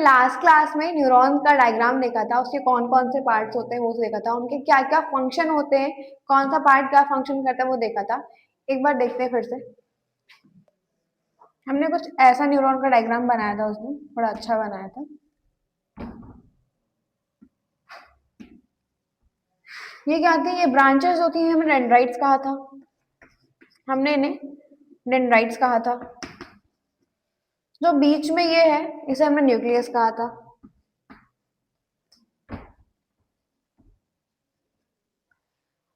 Last class में neuron का diagram देखा था, उसके कौन कौन से पार्ट्स होते हैं वो देखा था, उनके क्या क्या फंक्शन होते हैं, कौन सा पार्ट क्या फंक्शन करता है वो देखा था। एक बार देखते हैं फिर से। हमने कुछ ऐसा न्यूरॉन का डायग्राम बनाया था, उसमें बड़ा अच्छा बनाया था। ये क्या आती है, ये ब्रांचेस होती हैं, हमने डेंड्राइट्स कहा था, हमने इन्हें डेंड्राइट्स कहा था। जो बीच में ये है इसे हमने न्यूक्लियस कहा था।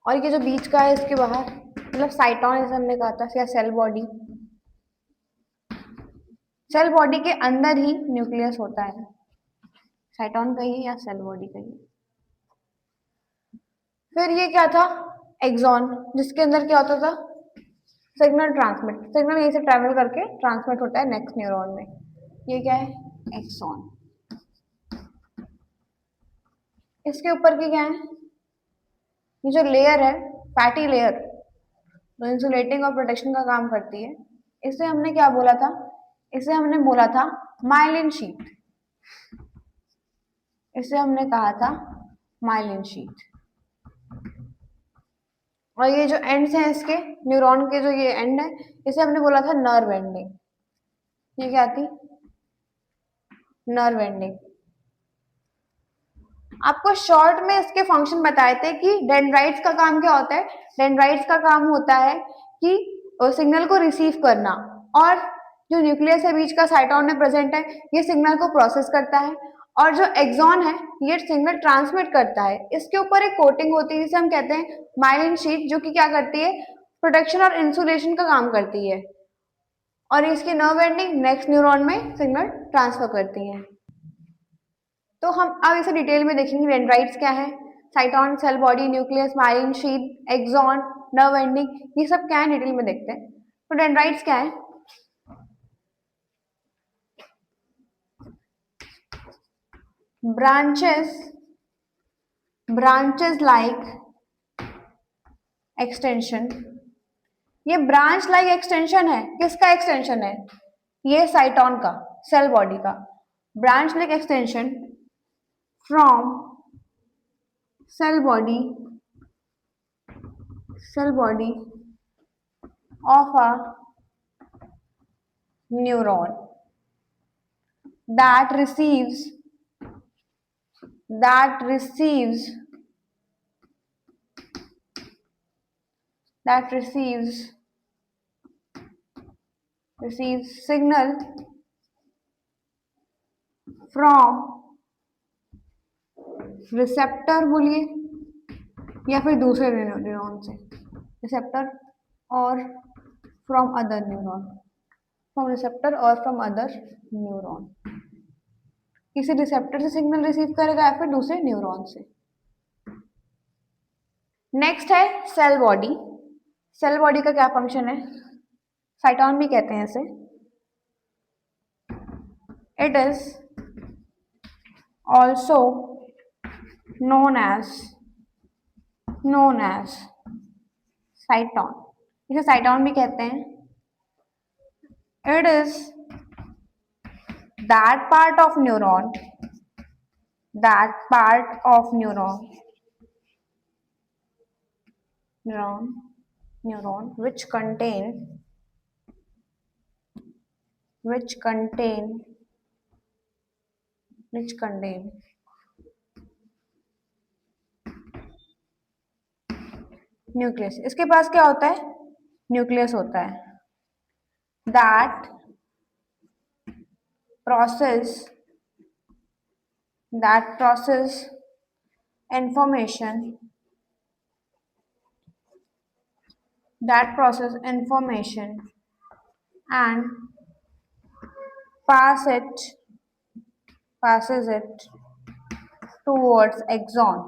और ये जो बीच का है इसके बाहर मतलब साइटोन जैसे हमने कहा था, या सेल बॉडी। सेल बॉडी के अंदर ही न्यूक्लियस होता है, साइटोन कहिए या सेल बॉडी कहिए। फिर ये क्या था, एक्सॉन, जिसके अंदर क्या होता था, सिग्नल ट्रांसमिट, सिग्नल यहीं से ट्रैवल करके ट्रांसमिट होता है नेक्स्ट न्यूरॉन में। ये क्या है, एक्सॉन। इसके ऊपर की क्या है, ये जो लेयर है, फैटी लेयर, जो इंसुलेटिंग और प्रोटेक्शन का काम करती है, इसे हमने क्या बोला था, इसे हमने बोला था माइलिन शीट। इसे हमने कहा था माइलिन शीट। और ये जो एंड्स हैं इसके, न्यूरॉन के जो ये एंड है, इसे हमने बोला था नर्व एंडिंग। ये क्या थी, नर्व एंडिंग। आपको शॉर्ट में इसके फंक्शन बताए थे कि डेंड्राइट्स का काम क्या होता है। डेंड्राइट्स का काम होता है कि सिग्नल को रिसीव करना, और जो न्यूक्लियस है बीच का साइटोन में प्रेजेंट है, ये सिग्नल को प्रोसेस करता है, और जो एक्सॉन है ये सिग्नल ट्रांसमिट करता है। इसके ऊपर एक कोटिंग होती है जिसे हम कहते हैं माइलिन शीट, जो कि क्या करती है, प्रोटेक्शन और इंसुलेशन का काम करती है, और इसकी नर्व एंडिंग नेक्स्ट न्यूरॉन में सिग्नल ट्रांसफर करती है। तो हम अब इसे डिटेल में देखेंगे, डेंड्राइट्स क्या है, cyton, cell body, nucleus, myelin sheath, axon, nerve ending, ये सब क्या है डिटेल में देखते हैं। तो डेंड्राइट्स क्या है, ब्रांचेस लाइक एक्सटेंशन। ये ब्रांच लाइक एक्सटेंशन है, किसका एक्सटेंशन है, ये साइटोन का, सेल बॉडी का। Branch like extension from cell body of a neuron that receives signal from receptor बोलिए या फिर दूसरे न्यूरॉन से, रिसेप्टर और from other neuron, from receptor और फ्रॉम अदर न्यूरॉन। किसी रिसेप्टर से सिग्नल रिसीव करेगा या फिर दूसरे न्यूरॉन से। नेक्स्ट है सेल बॉडी। सेल बॉडी का क्या फंक्शन है, साइटोन भी कहते हैं इसे। It is also known as साइटोन, इसे साइटोन भी कहते हैं। It is that part of neuron which contain nucleus. इसके पास क्या होता है, न्यूक्लियस होता है। that process information and passes it towards axon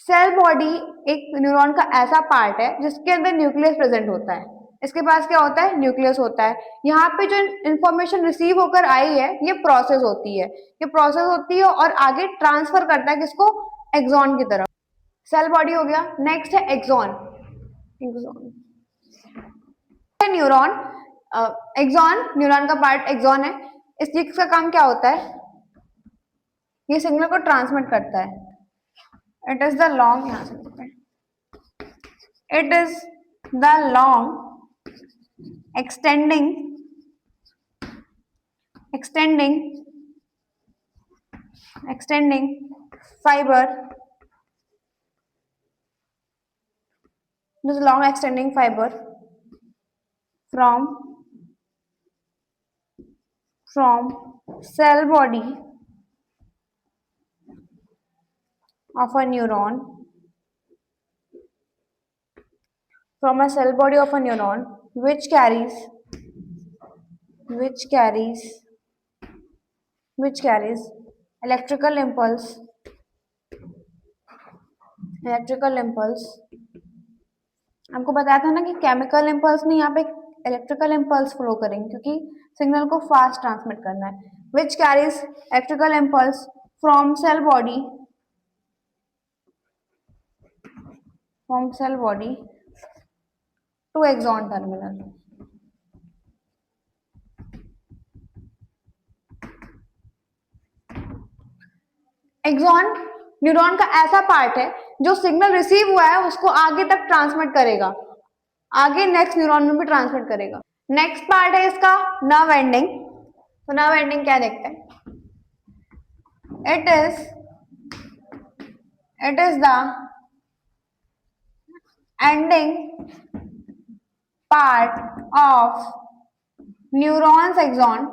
cell body एक न्यूरॉन का ऐसा पार्ट है जिसके अंदर न्यूक्लियस प्रेजेंट होता है। इसके पास क्या होता है, न्यूक्लियस होता है। यहाँ पे जो इंफॉर्मेशन रिसीव होकर आई है ये प्रोसेस होती है, और आगे ट्रांसफर करता है किसको, एक्सॉन की तरफ। सेल बॉडी हो गया। नेक्स्ट है एक्सॉन। न्यूरॉन, एक्सॉन, न्यूरॉन का पार्ट एक्सॉन है। इस चीज का काम क्या होता है, ये सिग्नल को ट्रांसमिट करता है। इट इज द लॉन्ग, यहाँ से it is the long extending fiber, this long extending fiber from cell body of a neuron, from a cell body of a neuron which carries electrical impulse हमको बताया था ना कि chemical impulse नहीं, यहाँ पे इलेक्ट्रिकल इम्पल्स फ्लो करेंगे क्योंकि सिग्नल को फास्ट ट्रांसमिट करना है। Which carries electrical impulse from cell body to axon terminal. Axon neuron का ऐसा पार्ट है जो सिग्नल रिसीव हुआ है उसको आगे तक ट्रांसमिट करेगा, आगे नेक्स्ट न्यूरॉन में भी ट्रांसमिट करेगा। नेक्स्ट पार्ट है इसका नर्व एंडिंग। तो नर्व एंडिंग क्या देखते हैं, it is the ending part of neurons axon।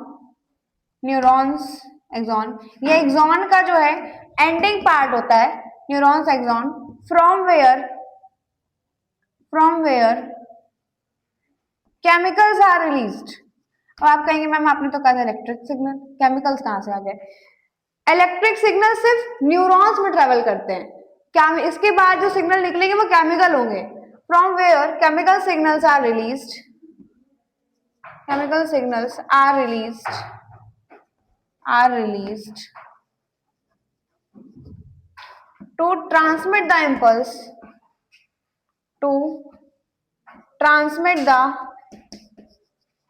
ये एक्सॉन का जो है एंडिंग पार्ट होता है neurons axon, from where chemicals are released. और आप कहेंगे मैम आपने तो कहा था इलेक्ट्रिक सिग्नल, केमिकल्स कहाँ से आ गए? इलेक्ट्रिक सिग्नल सिर्फ न्यूरॉन्स में ट्रेवल करते हैं, क्या इसके बाद जो सिग्नल निकलेंगे वो केमिकल होंगे। From where chemical signals are released to transmit the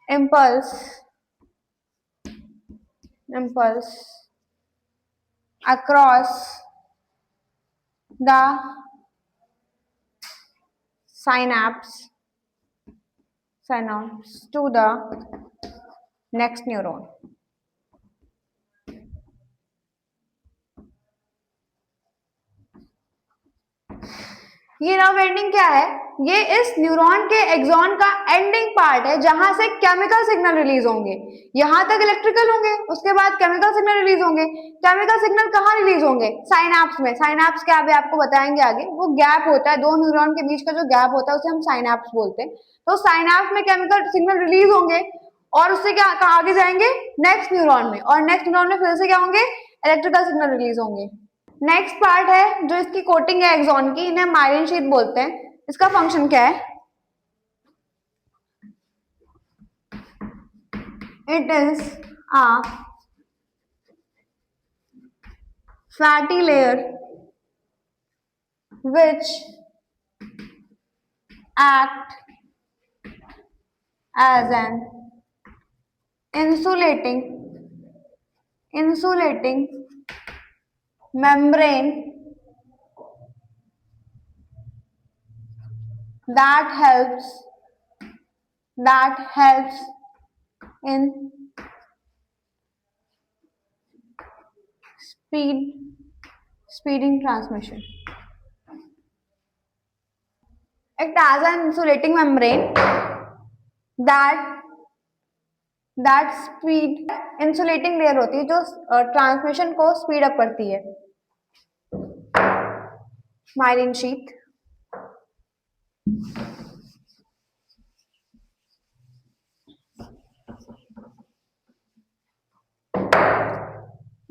impulse across the synapse to the next neuron। ये नर्व एंडिंग क्या है, ये इस न्यूरॉन के एक्सॉन का एंडिंग पार्ट है जहां से केमिकल सिग्नल रिलीज होंगे। यहां तक इलेक्ट्रिकल होंगे, उसके बाद केमिकल सिग्नल रिलीज होंगे। केमिकल सिग्नल कहाँ रिलीज होंगे? साइनैप्स में। साइनैप्स क्या है आपको बताएंगे आगे, वो गैप होता है दो न्यूरॉन के बीच का, जो गैप होता है उसे हम साइनैप्स बोलते हैं। तो साइनैप्स में केमिकल सिग्नल रिलीज होंगे और उससे क्या आगे जाएंगे नेक्स्ट न्यूरॉन में, और नेक्स्ट न्यूरॉन में फिर से क्या होंगे, इलेक्ट्रिकल सिग्नल रिलीज होंगे। नेक्स्ट पार्ट है जो इसकी कोटिंग है एक्सॉन की, इन्हें माइलिन शीथ बोलते हैं। इसका फंक्शन क्या है, it is a fatty layer which act as an insulating membrane that helps in speeding transmission। Act as an insulating membrane that speed insulating layer होती है जो ट्रांसमिशन को स्पीड अप करती है। Myelin sheath,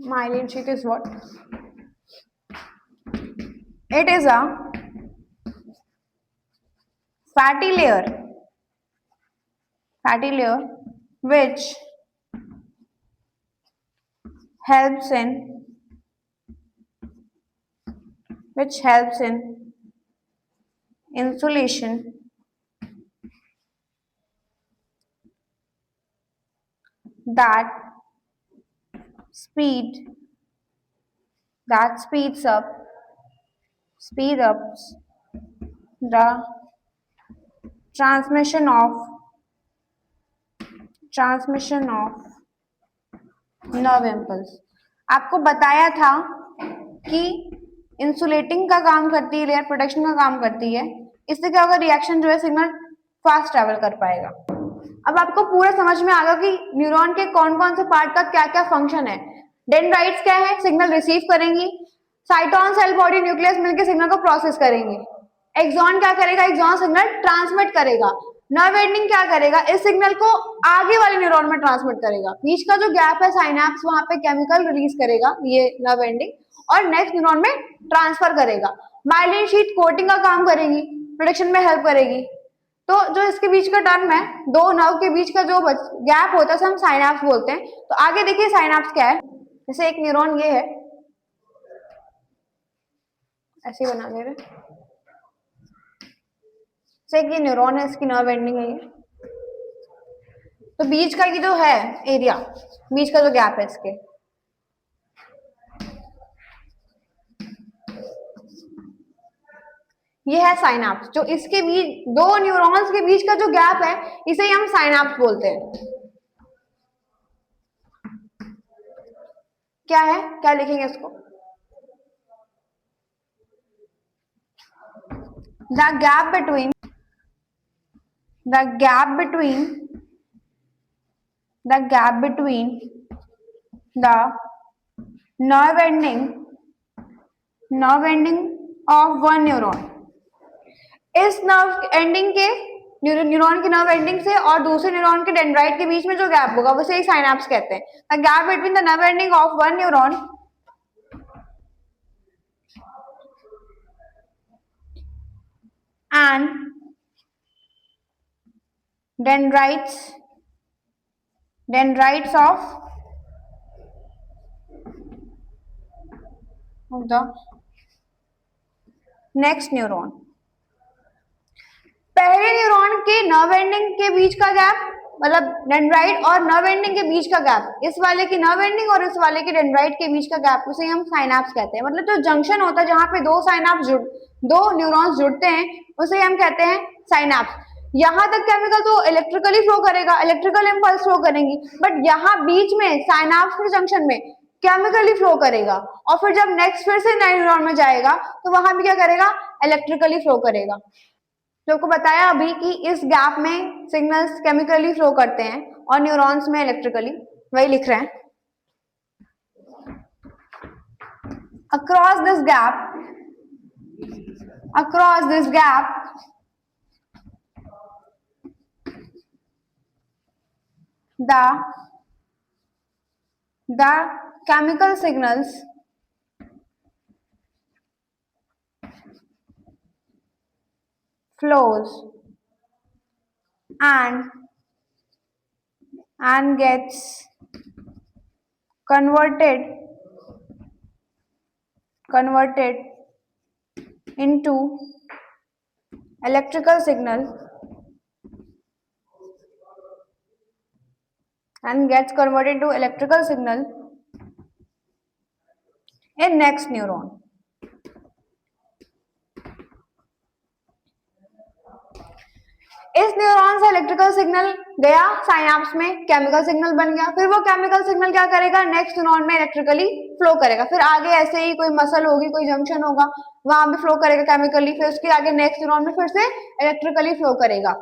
myelin sheath is what? It is a fatty layer which helps in insulation that speed that speeds up speed ups the transmission of nerve impulse। आपको बताया था कि इंसुलेटिंग का काम करती है, लेयर प्रोटेक्शन का काम करती है। इससे क्या होगा, रिएक्शन जो है सिग्नल फास्ट ट्रेवल कर पाएगा। अब आपको पूरा समझ में आ गया कि न्यूरॉन के कौन कौन से पार्ट का क्या क्या फंक्शन है। डेंड्राइट्स क्या है, सिग्नल रिसीव करेंगी। साइटोन सेल बॉडी न्यूक्लियस मिलकर सिग्नल को प्रोसेस करेंगे। एक्सॉन क्या करेगा, एक्सॉन सिग्नल ट्रांसमिट करेगा। नर्व एंडिंग क्या करेगा, इस सिग्नल को आगे वाले न्यूरॉन में ट्रांसमिट करेगा। बीच का जो गैप है साइनैप्स, वहां पे केमिकल रिलीज करेगा ये नर्व एंडिंग, और नेक्स्ट न्यूरॉन में ट्रांसफर करेगा। माइलिन शीट कोटिंग का काम करेगी, प्रोटेक्शन में हेल्प करेगी। तो जो इसके बीच का टर्म है, दो नर्व के बीच का जो गैप होता है हम साइनैप्स बोलते हैं। तो आगे देखिए साइनैप्स क्या है। जैसे एक न्यूरॉन ये है, ऐसे बना दे रहे, जैसे ये न्यूरॉन है, इसकी नर्व एंडिंग है ये। तो बीच का ये जो है एरिया, बीच का जो गैप है इसके, ये है साइनैप्स। जो इसके बीच दो न्यूरॉन्स के बीच का जो गैप है, इसे ही हम साइनैप्स बोलते हैं। क्या है, क्या लिखेंगे इसको, the gap between the nerve ending of one neuron। इस नर्व एंडिंग के न्यूरॉन की नर्व एंडिंग से और दूसरे न्यूरॉन के डेंड्राइट के बीच में जो गैप होगा उसे ही साइनैप्स कहते हैं। The gap between the nerve ending of one neuron and dendrites of the next neuron। पहले न्यूरॉन के नर्व एंडिंग के बीच का गैप, मतलब डेंड्राइट और नर्व एंडिंग के बीच का गैप, इस वाले की नर्व एंडिंग और इस वाले के डेंड्राइट के बीच का गैप, उसे हम साइनैप्स कहते हैं। मतलब जो जंक्शन होता है जहां पे दो न्यूरॉन्स जुड़ते हैं, उसे हम कहते हैं साइनैप्स। यहां तक केमिकल तो इलेक्ट्रिकली फ्लो करेगा, इलेक्ट्रिकल इंपल्स फ्लो करेंगी, बट यहाँ बीच में साइनैप्स के जंक्शन में केमिकली फ्लो करेगा, और फिर जब नेक्स्ट फिर से नए न्यूरॉन में जाएगा तो वहां भी क्या करेगा, इलेक्ट्रिकली फ्लो करेगा। जो आपको बताया अभी कि इस गैप में सिग्नल्स केमिकली फ्लो करते हैं और न्यूरॉन्स में इलेक्ट्रिकली, वही लिख रहे हैं। across this gap the chemical signals flows and gets converted into electrical signal in next neuron। इस न्यूरॉन से इलेक्ट्रिकल सिग्नल गया साइनैप्स में, केमिकल सिग्नल बन गया, फिर वो केमिकल सिग्नल क्या करेगा, नेक्स्ट न्यूरॉन में इलेक्ट्रिकली फ्लो करेगा। फिर आगे ऐसे ही कोई मसल होगी, कोई जंक्शन होगा, वहां भी फ्लो करेगा केमिकली, फिर उसके आगे नेक्स्ट न्यूरॉन में फिर से इलेक्ट्रिकली फ्लो करेगा।